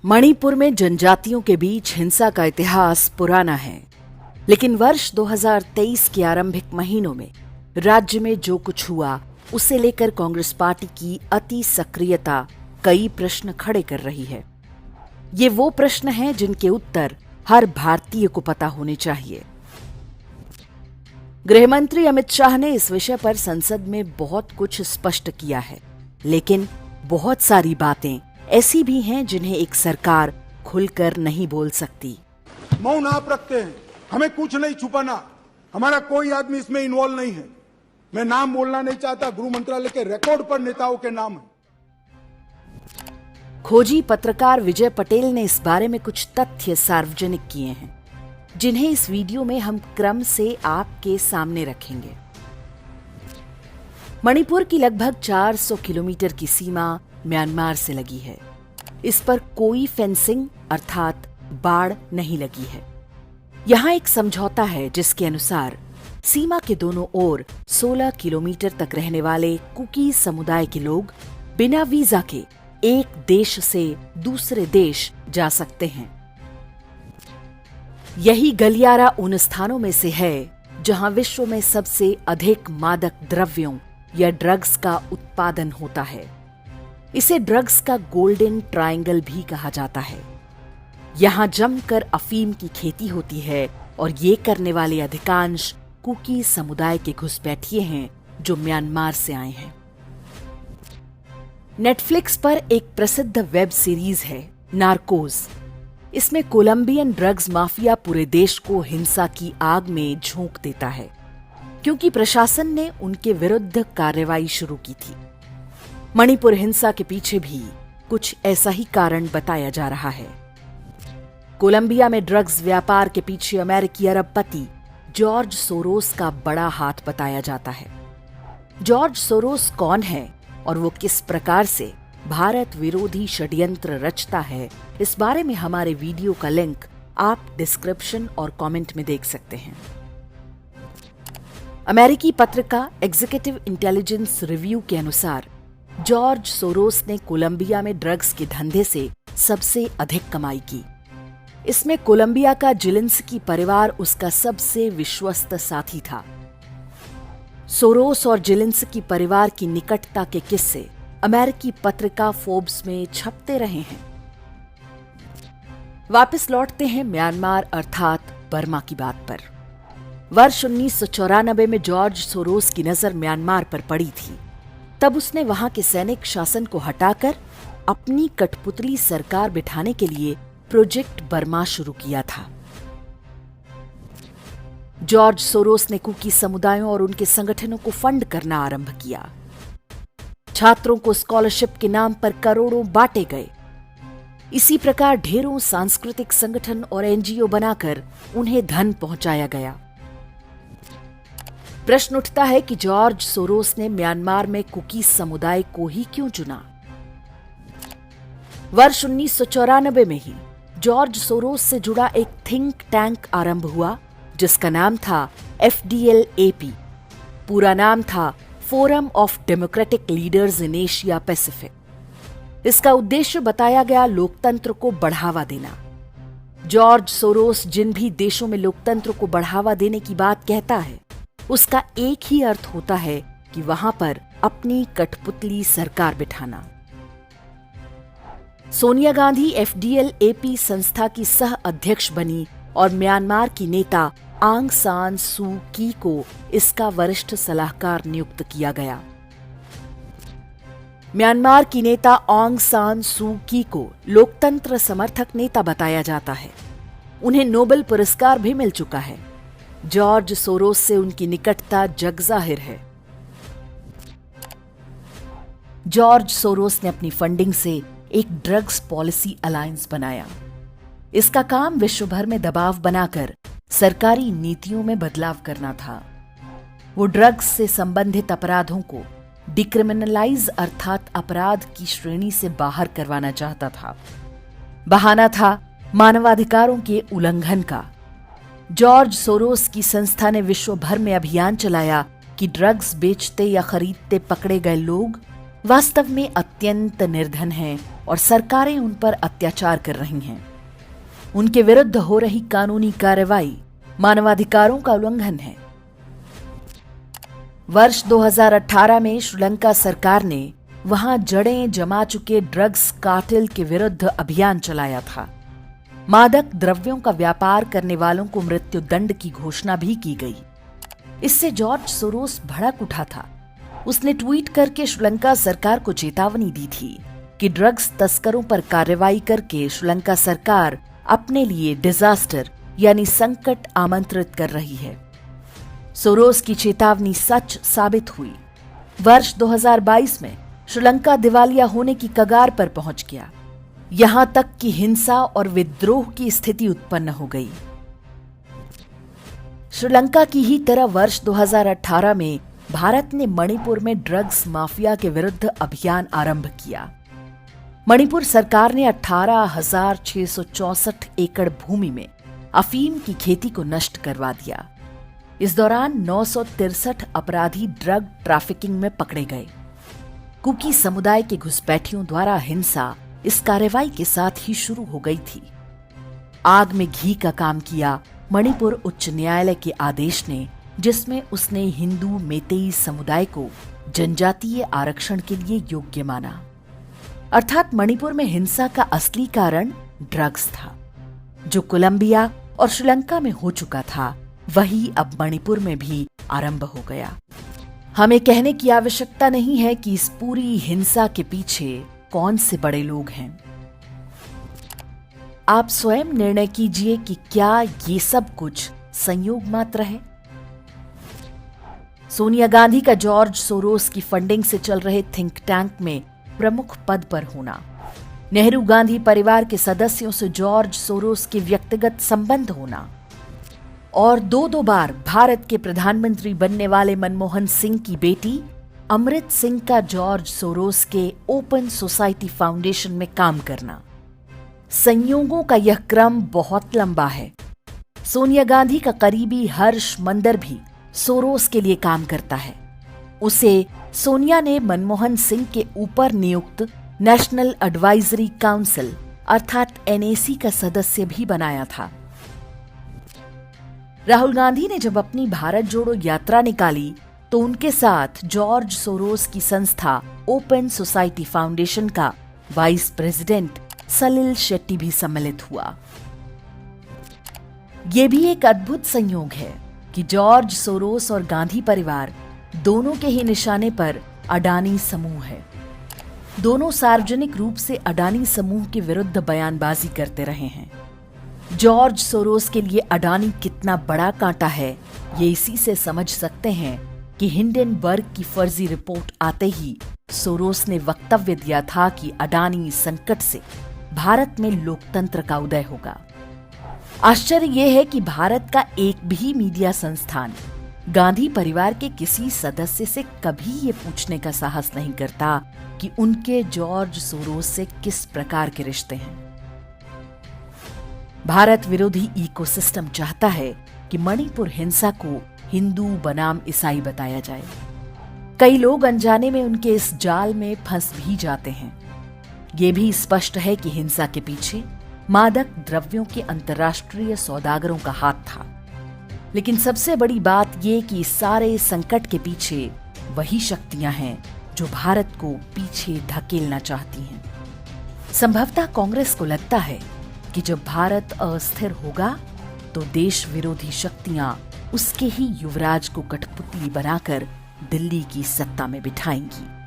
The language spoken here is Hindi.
मणिपुर में जनजातियों के बीच हिंसा का इतिहास पुराना है, लेकिन वर्ष 2023 के आरंभिक महीनों में राज्य में जो कुछ हुआ उसे लेकर कांग्रेस पार्टी की अति सक्रियता कई प्रश्न खड़े कर रही है। ये वो प्रश्न हैं जिनके उत्तर हर भारतीय को पता होने चाहिए। गृहमंत्री अमित शाह ने इस विषय पर संसद में बहुत कुछ स्पष्ट किया है, लेकिन बहुत सारी बातें ऐसी भी हैं जिन्हें एक सरकार खुलकर नहीं बोल सकती। मौन आप रखते हैं, हमें कुछ नहीं छुपाना, हमारा कोई आदमी इसमें इन्वॉल्व नहीं है। मैं नाम बोलना नहीं चाहता, गृह मंत्रालय के रिकॉर्ड पर नेताओं के नाम है। खोजी पत्रकार विजय पटेल ने इस बारे में कुछ तथ्य सार्वजनिक किए हैं, जिन्हें इस वीडियो में हम क्रम से आपके सामने रखेंगे। मणिपुर की लगभग 400 किलोमीटर की सीमा म्यांमार से लगी है। इस पर कोई फेंसिंग अर्थात बाड़ नहीं लगी है। यहां एक समझौता है जिसके अनुसार सीमा के दोनों ओर 16 किलोमीटर तक रहने वाले कुकी समुदाय के लोग बिना वीजा के एक देश से दूसरे देश जा सकते हैं। यही गलियारा उन स्थानों में से है जहां विश्व में सबसे अधिक मादक द्रव्यों या ड्रग्स का उत्पादन होता है। इसे ड्रग्स का गोल्डन ट्रायंगल भी कहा जाता है। यहां जमकर अफीम की खेती होती है और ये करने वाले अधिकांश कुकी समुदाय के घुसपैठिए हैं जो म्यांमार से आए हैं। नेटफ्लिक्स पर एक प्रसिद्ध वेब सीरीज है नार्कोज। इसमें कोलंबियन ड्रग्स माफिया पूरे देश को हिंसा की आग में झोंक देता है, क्योंकि प्रशासन ने उनके विरुद्ध कार्रवाई शुरू की थी। मणिपुर हिंसा के पीछे भी कुछ ऐसा ही कारण बताया जा रहा है। कोलंबिया में ड्रग्स व्यापार के पीछे अमेरिकी अरबपति जॉर्ज सोरोस का बड़ा हाथ बताया जाता है। जॉर्ज सोरोस कौन है और वो किस प्रकार से भारत विरोधी षड्यंत्र रचता है, इस बारे में हमारे वीडियो का लिंक आप डिस्क्रिप्शन और कमेंट में देख सकते हैं। अमेरिकी पत्रिका एग्जीक्यूटिव इंटेलिजेंस रिव्यू के अनुसार जॉर्ज सोरोस ने कोलंबिया में ड्रग्स के धंधे से सबसे अधिक कमाई की। इसमें कोलंबिया का जिलिंस्की परिवार उसका सबसे विश्वस्त साथी था। सोरोस और जिलिंस्की परिवार की निकटता के किस्से अमेरिकी पत्रिका फोर्ब्स में छपते रहे हैं। वापस लौटते हैं म्यांमार अर्थात बर्मा की बात पर। वर्ष 1994 में जॉर्ज सोरोस की नजर म्यांमार पर पड़ी थी। तब उसने वहां के सैनिक शासन को हटाकर अपनी कठपुतली सरकार बिठाने के लिए प्रोजेक्ट बर्मा शुरू किया था। जॉर्ज सोरोस ने कुकी समुदायों और उनके संगठनों को फंड करना आरंभ किया। छात्रों को स्कॉलरशिप के नाम पर करोड़ों बांटे गए। इसी प्रकार ढेरों सांस्कृतिक संगठन और एनजीओ बनाकर उन्हें धन पहुंचाया गया। प्रश्न उठता है कि जॉर्ज सोरोस ने म्यांमार में कुकी समुदाय को ही क्यों चुना। वर्ष 1994 में ही जॉर्ज सोरोस से जुड़ा एक थिंक टैंक आरंभ हुआ जिसका नाम था FDL-AP। पूरा नाम था forum of democratic leaders in Asia Pacific. इसका उद्देश्य बताया गया लोकतंत्र को बढ़ावा देना। जॉर्ज सोरोस जिन भी देशों में लोकतंत्र को बढ़ावा देने की बात कहता है, उसका एक ही अर्थ होता है कि वहां पर अपनी कठपुतली सरकार बिठाना। सोनिया गांधी FDL-AP संस्था की सह अध्यक्ष बनी और म्यांमार की नेता आंग सान सू की को इसका वरिष्ठ सलाहकार नियुक्त किया गया। म्यांमार की नेता आंग सान सू की को लोकतंत्र समर्थक नेता बताया जाता है। उन्हें नोबेल पुरस्कार भी मिल चुका है। जॉर्ज सोरोस से उनकी निकटता जगजाहिर है। जॉर्ज सोरोस ने अपनी फंडिंग से एक ड्रग्स पॉलिसी अलायंस बनाया। इसका काम विश्व भर में दबाव बनाकर सरकारी नीतियों में बदलाव करना था। वो ड्रग्स से संबंधित अपराधों को डिक्रिमिनलाइज अर्थात अपराध की श्रेणी से बाहर करवाना चाहता था। बहाना था मानवाधिकारों के उल्लंघन का। जॉर्ज सोरोस की संस्था ने विश्व भर में अभियान चलाया कि ड्रग्स बेचते या खरीदते पकड़े गए लोग वास्तव में अत्यंत निर्धन हैं और सरकारें उन पर अत्याचार कर रही हैं। उनके विरुद्ध हो रही कानूनी कार्रवाई मानवाधिकारों का उल्लंघन है। वर्ष 2018 में श्रीलंका सरकार ने वहां जड़ें जमा चुके ड्रग्स कार्टेल के विरुद्ध अभियान चलाया था। मादक द्रव्यों का व्यापार करने वालों को मृत्यु दंड की घोषणा भी की गई। इससे जॉर्ज सोरोस भड़क उठा था। उसने ट्वीट करके श्रीलंका सरकार को चेतावनी दी थी कि ड्रग्स तस्करों पर कार्रवाई करके श्रीलंका सरकार अपने लिए डिजास्टर यानी संकट आमंत्रित कर रही है। सोरोस की चेतावनी सच साबित हुई। वर्ष 2022 में श्रीलंका दिवालिया होने की कगार पर पहुंच गया। यहां तक कि हिंसा और विद्रोह की स्थिति उत्पन्न हो गई। श्रीलंका की ही तरह वर्ष 2018 में भारत ने मणिपुर में ड्रग्स माफिया के विरुद्ध अभियान आरंभ किया। मणिपुर सरकार ने 18,664 एकड़ भूमि में अफीम की खेती को नष्ट करवा दिया। इस दौरान 963 अपराधी ड्रग ट्रैफिकिंग में पकड़े गए। कुकी समुदाय के घुसपैठियों द्वारा हिंसा इस कार्रवाई के साथ ही शुरू हो गई थी। आग में घी का काम किया मणिपुर उच्च न्यायालय के आदेश ने, जिसमें उसने हिंदू मेतेई समुदाय को जनजातीय आरक्षण के लिए योग्य माना। अर्थात मणिपुर में हिंसा का असली कारण ड्रग्स था। जो कोलंबिया और श्रीलंका में हो चुका था, वही अब मणिपुर में भी आरंभ हो गया। हमें कहने की आवश्यकता नहीं है कि इस पूरी हिंसा के पीछे कौन से बड़े लोग हैं। आप स्वयं निर्णय कीजिए कि क्या ये सब कुछ संयोग मात्र है। सोनिया गांधी का जॉर्ज सोरोस की फंडिंग से चल रहे थिंक टैंक में प्रमुख पद पर होना, नेहरू गांधी परिवार के सदस्यों से जॉर्ज सोरोस के व्यक्तिगत संबंध होना और दो बार भारत के प्रधानमंत्री बनने वाले मनमोहन सिंह की बेटी अमृत सिंह का जॉर्ज सोरोस के ओपन सोसाइटी फाउंडेशन में काम करना। संयोगों का यह क्रम बहुत लंबा है। सोनिया गांधी का करीबी हर्ष मंदर भी सोरोस के लिए काम करता है। उसे सोनिया ने मनमोहन सिंह के ऊपर नियुक्त नेशनल एडवाइजरी काउंसिल अर्थात एनएसी का सदस्य भी बनाया था। राहुल गांधी ने जब अपनी भारत जोड़ो यात्रा निकाली तो उनके साथ जॉर्ज सोरोस की संस्था ओपन सोसाइटी फाउंडेशन का वाइस प्रेसिडेंट सलिल शेट्टी भी सम्मिलित हुआ। यह भी एक अद्भुत संयोग है कि जॉर्ज सोरोस और गांधी परिवार दोनों के ही निशाने पर अडानी समूह है। दोनों सार्वजनिक रूप से अडानी समूह के विरुद्ध बयानबाजी करते रहे हैं। जॉर्ज सोरोस के लिए अडानी कितना बड़ा कांटा है, ये इसी से समझ सकते हैं कि हिंडनबर्ग की फर्जी रिपोर्ट आते ही सोरोस ने वक्तव्य दिया था कि अडानी संकट से भारत में लोकतंत्र का उदय होगा। आश्चर्य यह है कि भारत का एक भी मीडिया संस्थान गांधी परिवार के किसी सदस्य से कभी ये पूछने का साहस नहीं करता कि उनके जॉर्ज सोरोस से किस प्रकार के रिश्ते हैं। भारत विरोधी इकोसिस्टम चाहता है कि मणिपुर हिंसा को हिंदू बनाम ईसाई बताया जाए। कई लोग अनजाने में उनके इस जाल में फंस भी जाते हैं। ये भी स्पष्ट है कि हिंसा के पीछे मादक द्रव्यों के अंतर्राष्ट्रीय सौदागरों का हाथ था। लेकिन सबसे बड़ी बात यह कि इस सारे संकट के पीछे वही शक्तियां हैं जो भारत को पीछे धकेलना चाहती हैं। संभवतः कांग्रेस को लगता है कि जब भारत अस्थिर होगा तो देश विरोधी शक्तियां उसके ही युवराज को कठपुतली बनाकर दिल्ली की सत्ता में बिठाएंगी।